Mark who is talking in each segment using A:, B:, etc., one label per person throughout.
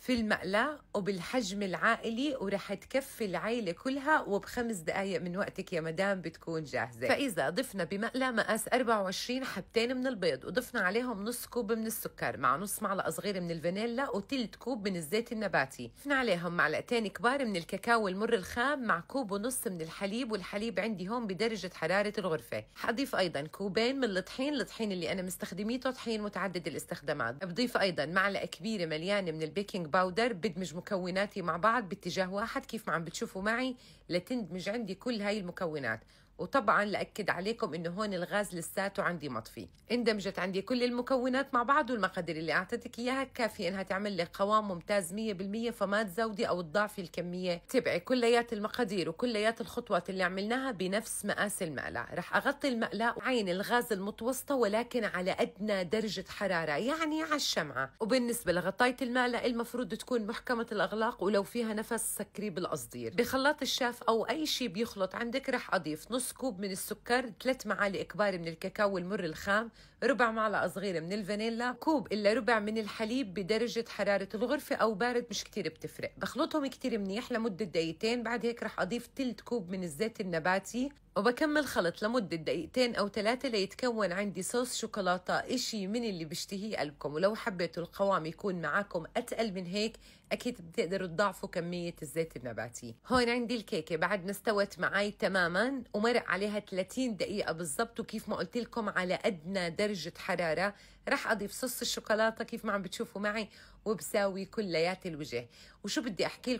A: في المقلاة وبالحجم العائلي، ورح تكفي العيلة كلها وب5 دقايق من وقتك يا مدام بتكون جاهزة. فإذا ضفنا بمقلاة مقاس 24 حبتين من البيض، وضفنا عليهم نص كوب من السكر مع نص معلقة صغيرة من الفانيلا وتلت كوب من الزيت النباتي، ضفنا عليهم معلقتين كبار من الكاكاو المر الخام مع كوب ونص من الحليب، والحليب عندي هون بدرجة حرارة الغرفة. حضيف أيضا كوبين من الطحين اللي أنا مستخدميته طحين متعدد الاستخدامات. بضيف أيضا معلقة كبيرة مليانة من البيكنج باودر. بدمج مكوناتي مع بعض باتجاه واحد كيف ما عم بتشوفوا معي لتندمج عندي كل هاي المكونات. وطبعا لأكد عليكم انه هون الغاز لساته عندي مطفي. اندمجت عندي كل المكونات مع بعض، والمقادير اللي اعطيتك اياها كافيه انها تعمل لك قوام ممتاز 100%، فما تزودي او تضاعفي الكميه. تبعي كليات المقادير وكليات الخطوات اللي عملناها بنفس مقاس المقلاة. رح اغطي المقلاة وعين الغاز المتوسطه ولكن على ادنى درجه حراره، يعني على الشمعه. وبالنسبه لغطايه المقلاة المفروض تكون محكمه الاغلاق، ولو فيها نفس سكري بالقصدير. بخلاط الشاف او اي شيء بيخلط عندك رح اضيف نص كوب من السكر، 3 معالق كبار من الكاكاو المر الخام، ربع معلقة صغيرة من الفانيلا، كوب إلا ربع من الحليب بدرجة حرارة الغرفة أو بارد مش كتير بتفرق. بخلطهم كتير منيح لمدة دقيقتين. بعد هيك رح أضيف تلت كوب من الزيت النباتي، وبكمل خلط لمدة دقيقتين أو 3 ليتكون عندي صوص شوكولاتة، إشي من اللي بيشتهيه قلبكم. ولو حبيتوا القوام يكون معاكم أتقل من هيك أكيد بتقدروا تضاعفوا كمية الزيت النباتي. هون عندي الكيكة بعد ما استوت معي تماما ومرق عليها 30 دقيقة بالضبط، وكيف ما قلت لكم على أدنى درجة حرارة. رح أضيف صوص الشوكولاتة كيف ما عم بتشوفوا معي وبساوي كليات الوجه. وشو بدي أحكي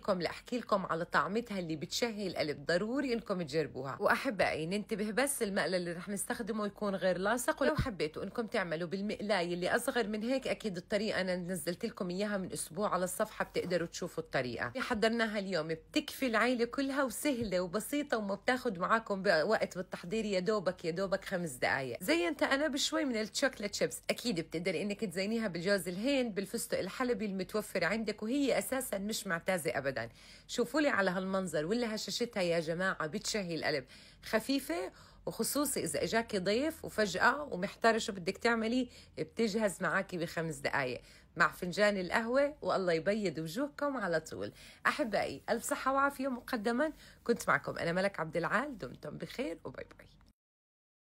A: لكم على طعمتها اللي بتشهي القلب، ضروري إنكم تجربوها. وأحبائي ننتبه بس المقلى اللي رح نستخدمه يكون غير لاصق. ولو حبيتوا إنكم تعملوا بالمقلاية اللي أصغر من هيك أكيد الطريقة أنا نزلت لكم إياها من أسبوع على الصفحة، بتقدروا تشوفوا الطريقة اللي حضرناها اليوم. بتكفي العيلة كلها وسهلة وبسيطة وما بتاخد معاكم وقت بالتحضير، يا دوبك 5 دقايق. زينت أنا بشوي من الشوكليت شيبس. أكيد بتقدري إنك تزينيها بالجوز الهند، بالفستق الحلبي المتوفر عندك، وهي أساسا مش معتازة أبدا. شوفوا لي على هالمنظر ولا هشاشتها يا جماعة، بتشهي القلب، خفيفة، وخصوصي إذا إجاكي ضيف وفجأة ومحتارة شو بدك تعملي، بتجهز معاكي ب5 دقايق مع فنجان القهوة، والله يبيض وجوهكم على طول. أحبائي ألف صحة وعافية مقدما. كنت معكم أنا ملك عبد العال، دمتم بخير وباي باي.